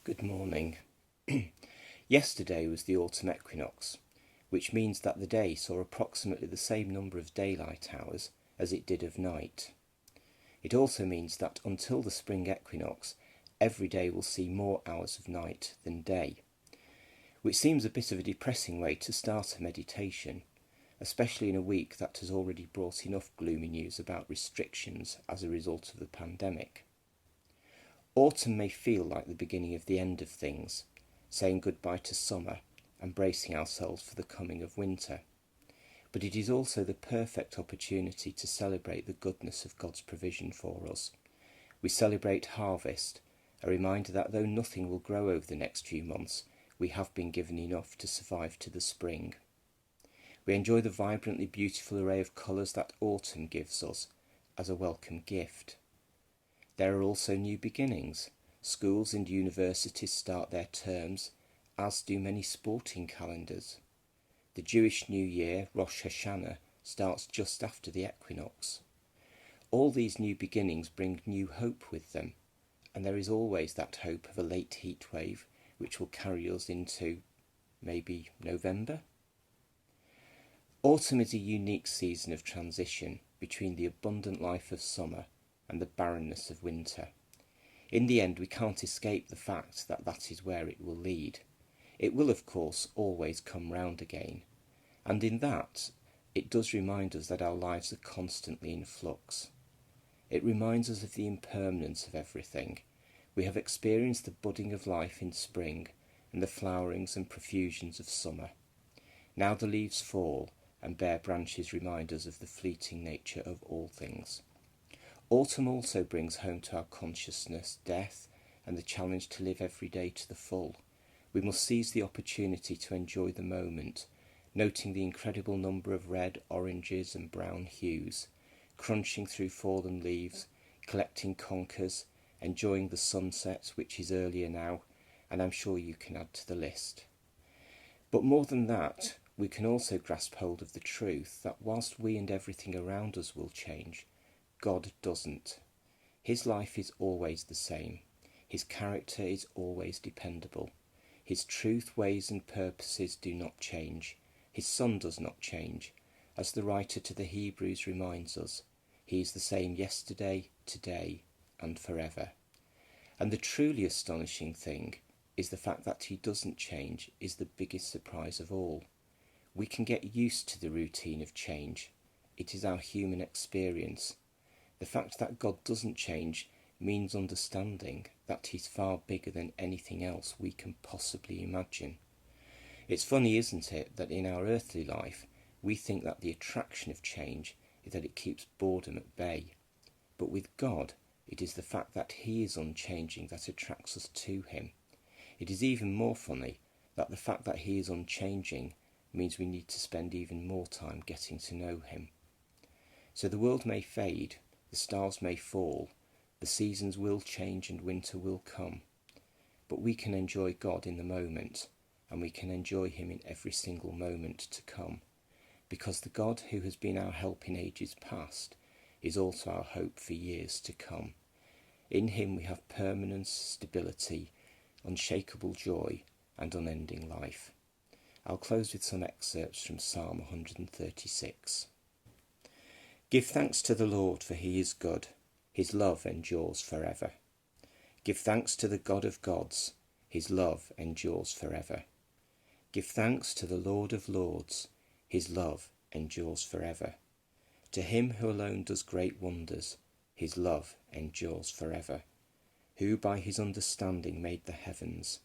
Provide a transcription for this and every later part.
Good morning. Yesterday was the autumn equinox, which means that the day saw approximately the same number of daylight hours as it did of night. It also means that until the spring equinox, every day will see more hours of night than day, which seems a bit of a depressing way to start a meditation, especially in a week that has already brought enough gloomy news about restrictions as a result of the pandemic. Autumn may feel like the beginning of the end of things, saying goodbye to summer and bracing ourselves for the coming of winter. But it is also the perfect opportunity to celebrate the goodness of God's provision for us. We celebrate harvest, a reminder that though nothing will grow over the next few months, we have been given enough to survive to the spring. We enjoy the vibrantly beautiful array of colours that autumn gives us as a welcome gift. There are also new beginnings. Schools and universities start their terms, as do many sporting calendars. The Jewish New Year, Rosh Hashanah, starts just after the equinox. All these new beginnings bring new hope with them, and there is always that hope of a late heat wave which will carry us into maybe November. Autumn is a unique season of transition between the abundant life of summer and the barrenness of winter. In the end, we can't escape the fact that that is where it will lead. It will, of course, always come round again, and in that, it does remind us that our lives are constantly in flux. It reminds us of the impermanence of everything. We have experienced the budding of life in spring and the flowerings and profusions of summer. Now the leaves fall, and bare branches remind us of the fleeting nature of all things. Autumn also brings home to our consciousness death and the challenge to live every day to the full. We must seize the opportunity to enjoy the moment, noting the incredible number of red, oranges and brown hues, crunching through fallen leaves, collecting conkers, enjoying the sunset, which is earlier now, and I'm sure you can add to the list. But more than that, we can also grasp hold of the truth that whilst we and everything around us will change, God doesn't. His life is always the same. His character is always dependable. His truth, ways and purposes do not change. His Son does not change. As the writer to the Hebrews reminds us, he is the same yesterday, today and forever. And the truly astonishing thing is the fact that he doesn't change is the biggest surprise of all. We can get used to the routine of change. It is our human experience. The fact that God doesn't change means understanding that he's far bigger than anything else we can possibly imagine. It's funny, isn't it, that in our earthly life we think that the attraction of change is that it keeps boredom at bay. But with God, it is the fact that he is unchanging that attracts us to him. It is even more funny that the fact that he is unchanging means we need to spend even more time getting to know him. So the world may fade, the stars may fall, the seasons will change and winter will come, but we can enjoy God in the moment, and we can enjoy him in every single moment to come, because the God who has been our help in ages past is also our hope for years to come. In him we have permanence, stability, unshakable joy and unending life. I'll close with some excerpts from Psalm 136. Give thanks to the Lord, for he is good. His love endures forever. Give thanks to the God of gods. His love endures forever. Give thanks to the Lord of lords. His love endures forever. To him who alone does great wonders. His love endures forever. Who by his understanding made the heavens.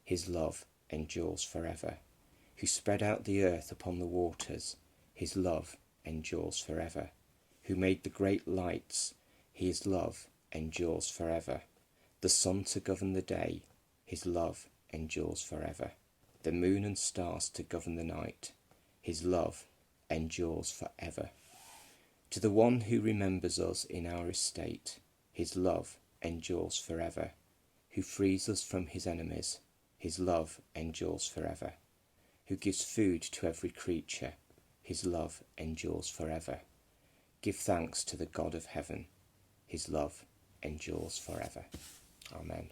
His love endures forever. Who spread out the earth upon the waters. His love endures forever. Who made the great lights, his love endures forever. The sun to govern the day, his love endures forever. The moon and stars to govern the night, his love endures forever. To the one who remembers us in our estate, his love endures forever. Who frees us from his enemies, his love endures forever. Who gives food to every creature, his love endures forever. Give thanks to the God of heaven. His love endures forever. Amen.